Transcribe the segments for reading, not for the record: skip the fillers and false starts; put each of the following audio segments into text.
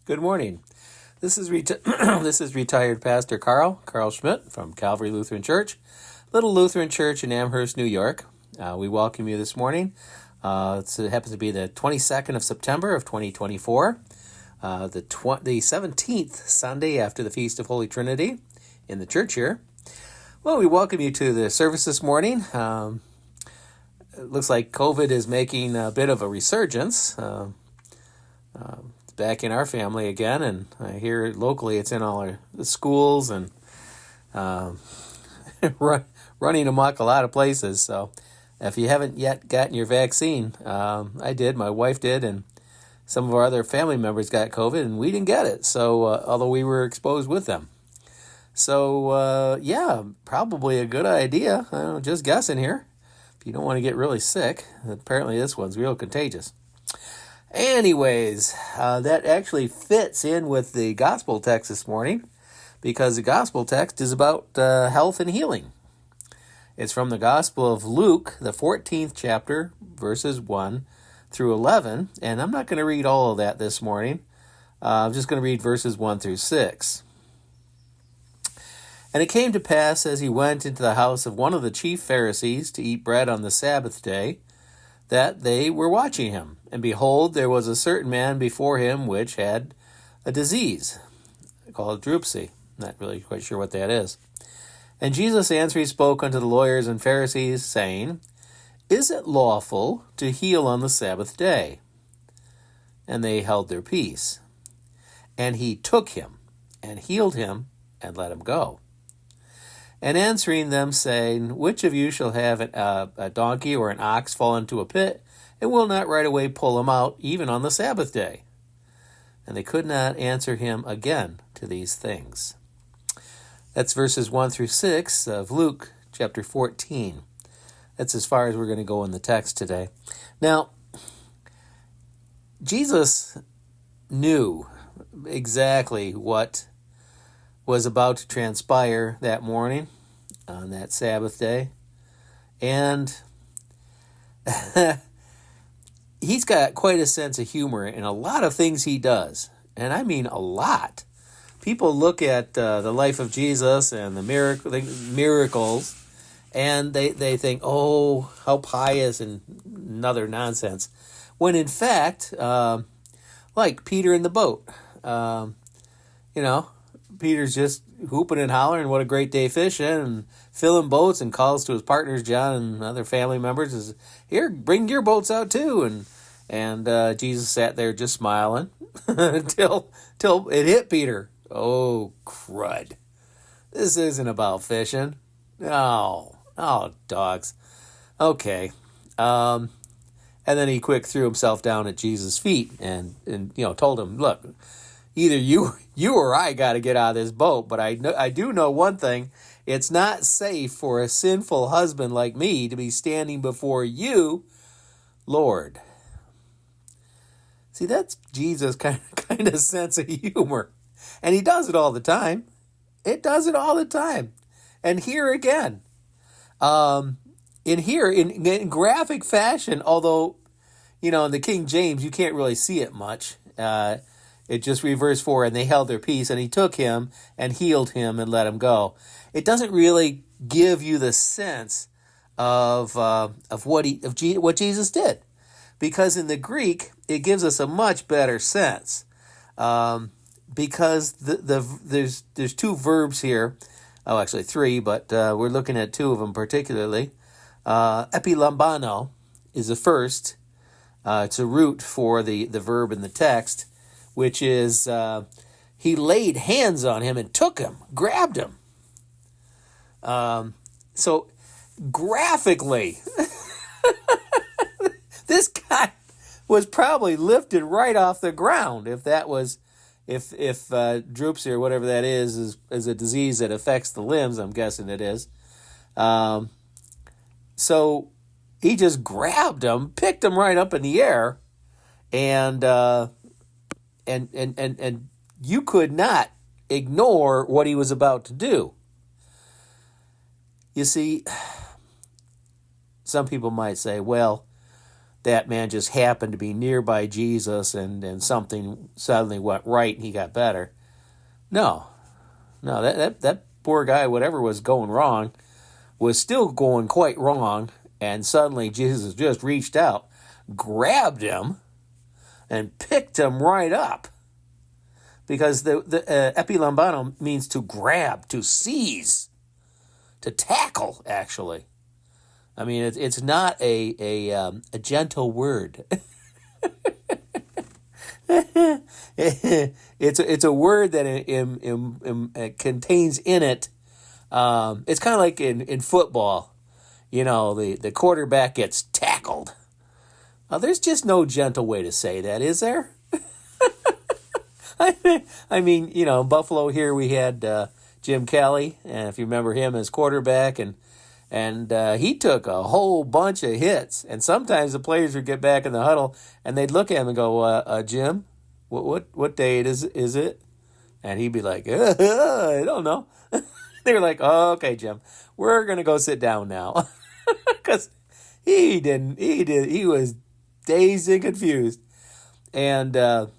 Good morning. This is this is retired Pastor Karl Schmidt from Calvary Lutheran Church, little Lutheran church in Amherst, New York. We welcome you this morning. It happens to be the 22nd of September of 2024, the 17th Sunday after the Feast of Holy Trinity in the church here. Well, we welcome you to the service this morning. It looks like COVID is making a bit of a resurgence. It's back in our family again, and I hear locally it's in all the schools and running amok a lot of places. So if you haven't yet gotten your vaccine, I did, my wife did, and some of our other family members got COVID, and we didn't get it. So although we were exposed with them. So probably a good idea. Just guessing here. If you don't want to get really sick, apparently this one's real contagious. Anyways, that actually fits in with the gospel text this morning, because the gospel text is about health and healing. It's from the Gospel of Luke, the 14th chapter, verses 1 through 11, and I'm not going to read all of that this morning. I'm just going to read verses 1 through 6. And it came to pass, as he went into the house of one of the chief Pharisees to eat bread on the Sabbath day, that they were watching him. And behold, there was a certain man before him which had a disease, called dropsy. Not really quite sure what that is. And Jesus answering spoke unto the lawyers and Pharisees, saying, Is it lawful to heal on the Sabbath day? And they held their peace. And he took him, and healed him, and let him go. And answering them, saying, Which of you shall have a donkey or an ox fall into a pit, and will not right away pull him out, even on the Sabbath day? And they could not answer him again to these things. That's verses 1 through 6 of Luke chapter 14. That's as far as we're going to go in the text today. Now, Jesus knew exactly what was about to transpire that morning on that Sabbath day. And he's got quite a sense of humor in a lot of things he does. And I mean a lot. People look at the life of Jesus and the miracles, and they think, oh, how pious and another nonsense. When in fact, like Peter in the boat, Peter's just hooping and hollering, what a great day fishing, and filling boats, and calls to his partners, John and other family members, is, here, bring your boats out too. And Jesus sat there just smiling till it hit Peter. Oh, crud. This isn't about fishing. Oh, dogs. Okay. And then he quick threw himself down at Jesus' feet and told him, look, either you or I got to get out of this boat, but I do know one thing. It's not safe for a sinful husband like me to be standing before you, Lord. See, that's Jesus' kind of sense of humor. And he does it all the time. It does it all the time. And here again, in graphic fashion, although, in the King James, you can't really see it much. It just verse 4, and they held their peace, and he took him and healed him and let him go. It doesn't really give you the sense of what Jesus did, because in the Greek it gives us a much better sense, because there's two verbs here, actually three, but we're looking at two of them particularly. Epilambano is the first. It's a root for the verb in the text, which is he laid hands on him and took him, grabbed him. So graphically, this guy was probably lifted right off the ground if dropsy or whatever that is a disease that affects the limbs. I'm guessing it is. So he just grabbed him, picked him right up in the air, and you could not ignore what he was about to do. You see, some people might say, well, that man just happened to be nearby Jesus and something suddenly went right and he got better. No, that poor guy, whatever was going wrong, was still going quite wrong, and suddenly Jesus just reached out, grabbed him, and picked him right up. Because the epilambano means to grab, to seize, to tackle, actually. I mean, it's not a gentle word. It's a word that contains in it. It's kind of like in football, the quarterback gets tackled. There's just no gentle way to say that, is there? I mean, Buffalo here we had Jim Kelly, and if you remember him as quarterback, and he took a whole bunch of hits, and sometimes the players would get back in the huddle and they'd look at him and go, Jim, what day is it? And he'd be like, I don't know. They were like, oh, okay, Jim, we're gonna go sit down now, because he was dazed and confused, and that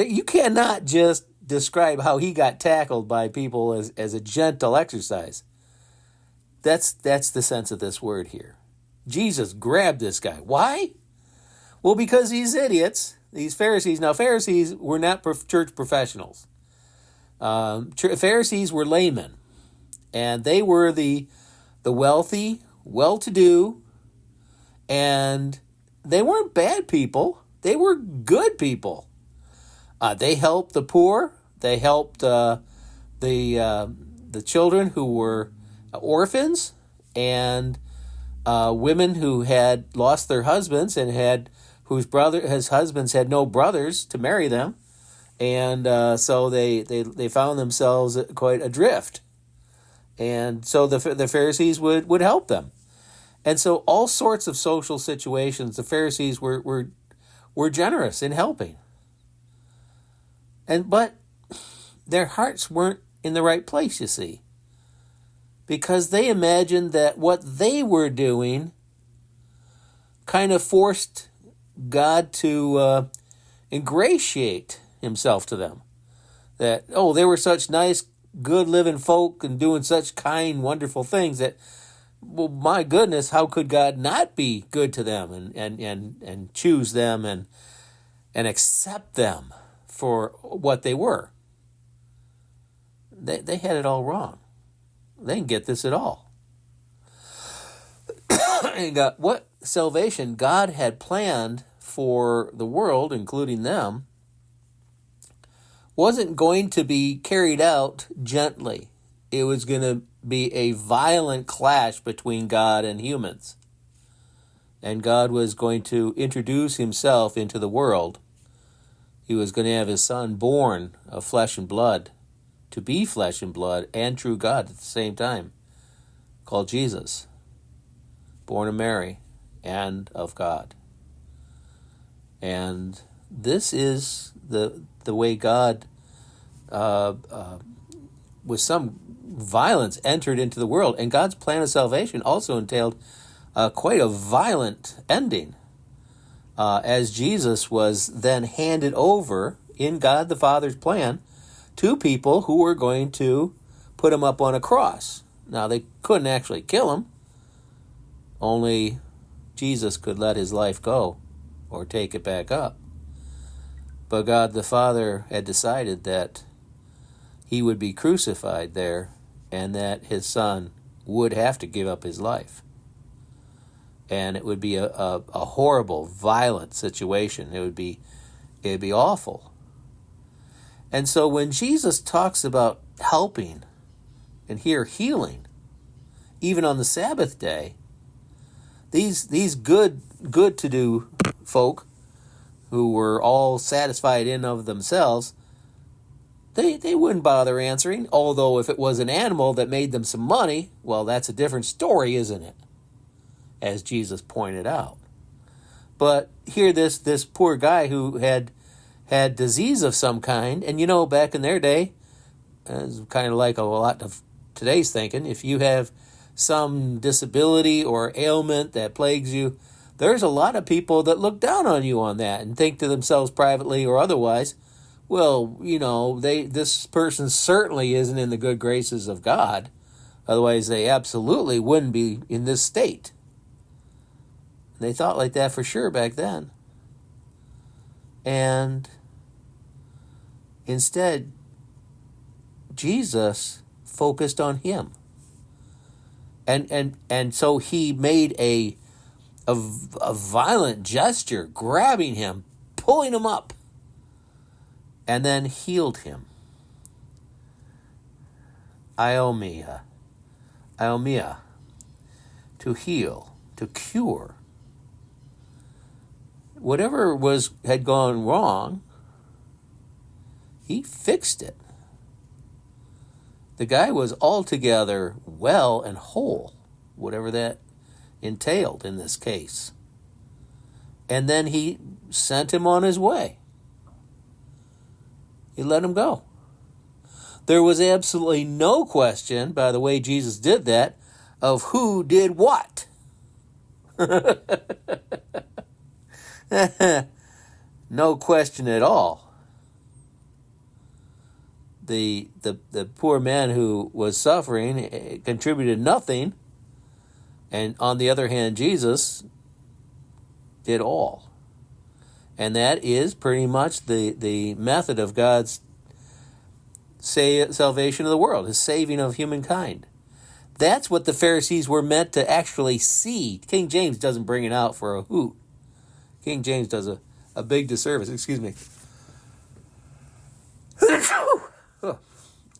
you cannot just describe how he got tackled by people as a gentle exercise. That's the sense of this word here. Jesus grabbed this guy. Why? Well, because these idiots, these Pharisees. Now, Pharisees were not church professionals. Pharisees were laymen, and they were the wealthy, well-to-do, and they weren't bad people. They were good people. They helped the poor. They helped the children who were orphans, and women who had lost their husbands and whose husbands had no brothers to marry them, and so they found themselves quite adrift, and so the Pharisees would help them, and so all sorts of social situations the Pharisees were generous in helping, but their hearts weren't in the right place, you see. Because they imagined that what they were doing kind of forced God to ingratiate himself to them. That, they were such nice, good living folk and doing such kind, wonderful things that, well, my goodness, how could God not be good to them and choose them and accept them for what they were? They had it all wrong. They didn't get this at all. And what salvation God had planned for the world, including them, wasn't going to be carried out gently. It was going to be a violent clash between God and humans. And God was going to introduce himself into the world. He was going to have his son born of flesh and blood, to be flesh and blood and true God at the same time, called Jesus, born of Mary and of God. And this is the way God, with some violence, entered into the world. And God's plan of salvation also entailed quite a violent ending, as Jesus was then handed over in God the Father's plan to people who were going to put him up on a cross. Now, they couldn't actually kill him. Only Jesus could let his life go or take it back up. But God the Father had decided that he would be crucified there and that his son would have to give up his life. And it would be a horrible, violent situation. It would be awful. And so when Jesus talks about helping and here healing, even on the Sabbath day, these good to do folk who were all satisfied in of themselves, they wouldn't bother answering. Although if it was an animal that made them some money, well, that's a different story, isn't it? As Jesus pointed out. But here this poor guy who had disease of some kind, and back in their day, it's kind of like a lot of today's thinking, if you have some disability or ailment that plagues you, There's a lot of people that look down on you on that and think to themselves privately or otherwise, well, this person certainly isn't in the good graces of God. Otherwise, they absolutely wouldn't be in this state. They thought like that for sure back then. And instead, Jesus focused on him. And so he made a violent gesture, grabbing him, pulling him up, and then healed him. Iomia, to heal, to cure. Whatever had gone wrong, he fixed it. The guy was altogether well and whole, whatever that entailed in this case. And then he sent him on his way. He let him go. There was absolutely no question, by the way Jesus did that, of who did what. No question at all. The poor man who was suffering contributed nothing, and on the other hand, Jesus did all. And that is pretty much the method of God's salvation of the world, his saving of humankind. That's what the Pharisees were meant to actually see. King James doesn't bring it out for a hoot. King James does a big disservice. Excuse me.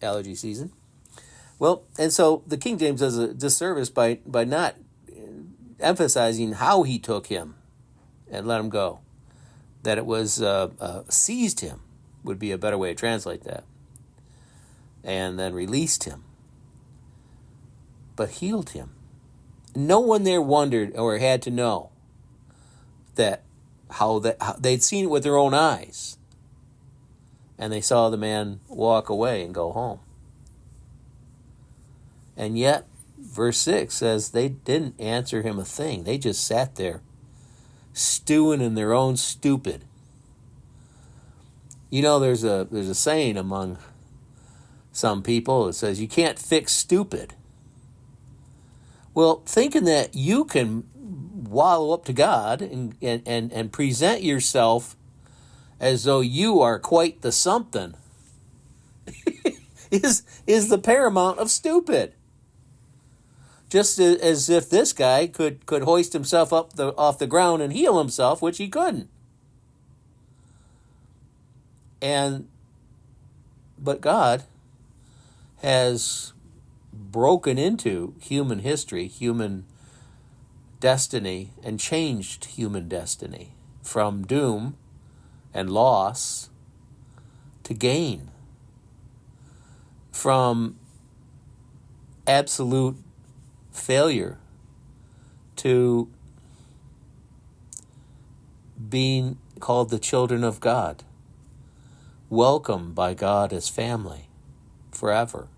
Allergy season. Well, and so the King James does a disservice by not emphasizing how he took him and let him go. That it was seized him would be a better way to translate that. And then released him. But healed him. No one there wondered or had to know how they'd seen it with their own eyes. And they saw the man walk away and go home. And yet, verse 6 says they didn't answer him a thing. They just sat there, stewing in their own stupid. There's a saying among some people that says you can't fix stupid. Well, thinking that you can wallow up to God and present yourself as though you are quite the something is the paramount of stupid. Just as if this guy could hoist himself up off the ground and heal himself, which he couldn't. But God has broken into human history, human destiny, and changed human destiny from doom and loss to gain, from absolute failure to being called the children of God, welcomed by God as family forever,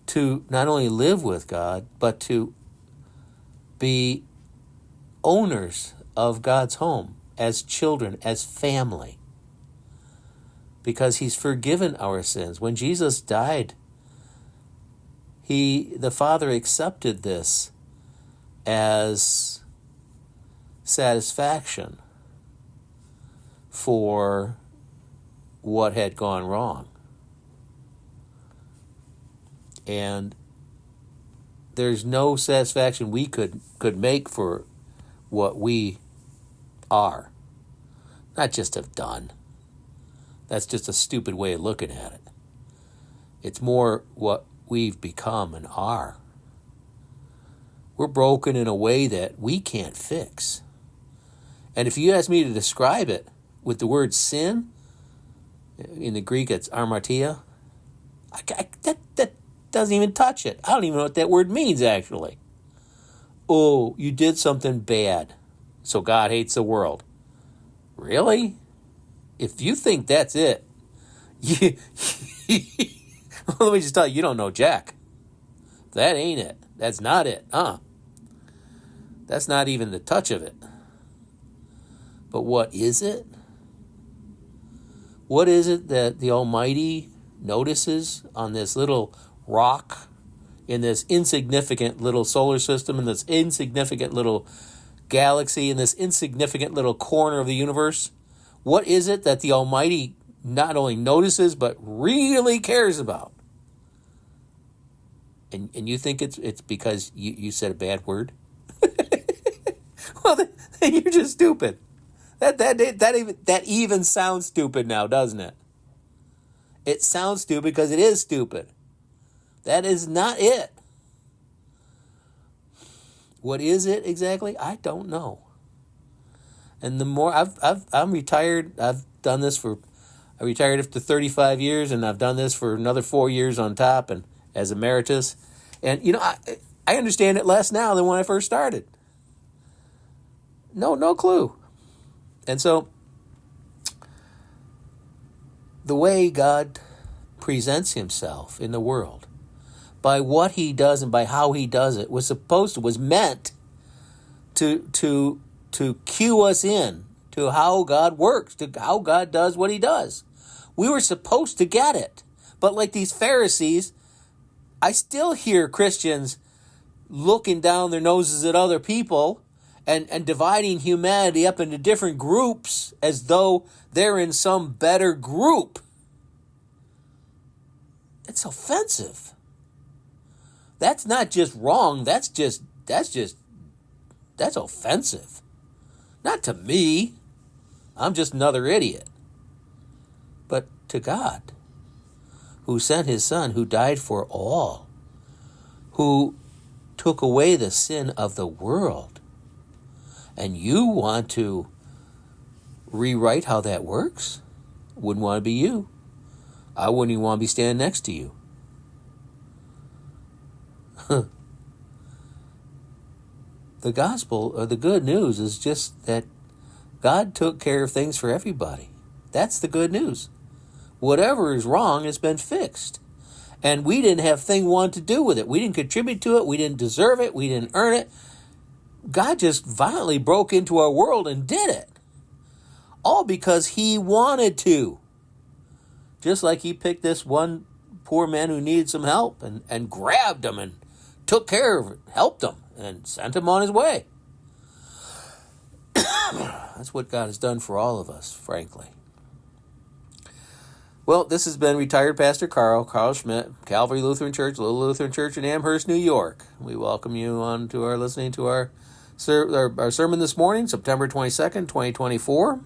to not only live with God, but to be owners of God's home as children, as family, because he's forgiven our sins. When Jesus died, the Father accepted this as satisfaction for what had gone wrong. And there's no satisfaction we could make for what we are. Not just have done. That's just a stupid way of looking at it. It's more what we've become and are. We're broken in a way that we can't fix. And if you ask me to describe it with the word sin, in the Greek it's armatia, that doesn't even touch it. I don't even know what that word means, actually. Oh, you did something bad, so God hates the world. Really? If you think that's it, let me just tell you, you don't know Jack. That ain't it. That's not it. That's not even the touch of it. But what is it? What is it that the Almighty notices on this little rock in this insignificant little solar system, in this insignificant little galaxy, in this insignificant little corner of the universe? What is it that the Almighty not only notices, but really cares about? And you think it's because you said a bad word? Well, then you're just stupid. That even sounds stupid now, doesn't it? It sounds stupid because it is stupid. That is not it. What is it exactly? I don't know. And the more I'm retired, I retired after 35 years, and I've done this for another 4 years on top, and as emeritus. And I understand it less now than when I first started. No clue. And so the way God presents himself in the world, by what he does and by how he does it, was meant to cue us in to how God works, to how God does what he does. We were supposed to get it. But like these Pharisees, I still hear Christians looking down their noses at other people and dividing humanity up into different groups as though they're in some better group. It's offensive. That's not just wrong, that's offensive. Not to me. I'm just another idiot. But to God, who sent his Son, who died for all, who took away the sin of the world. And you want to rewrite how that works? Wouldn't want to be you. I wouldn't even want to be standing next to you. The gospel, or the good news, is just that God took care of things for everybody. That's the good news. Whatever is wrong has been fixed. And we didn't have thing one to do with it. We didn't contribute to it. We didn't deserve it. We didn't earn it. God just violently broke into our world and did it. All because he wanted to. Just like he picked this one poor man who needed some help and grabbed him and took care of it, helped him, and sent him on his way. That's what God has done for all of us, frankly. Well, this has been retired Pastor Karl Schmidt, Calvary Lutheran Church, Little Lutheran Church in Amherst, New York. We welcome you on to our listening to our sermon this morning, September 22nd, 2024.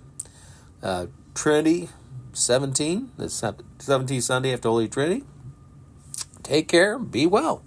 Trinity 17, the 17th Sunday after Holy Trinity. Take care, be well.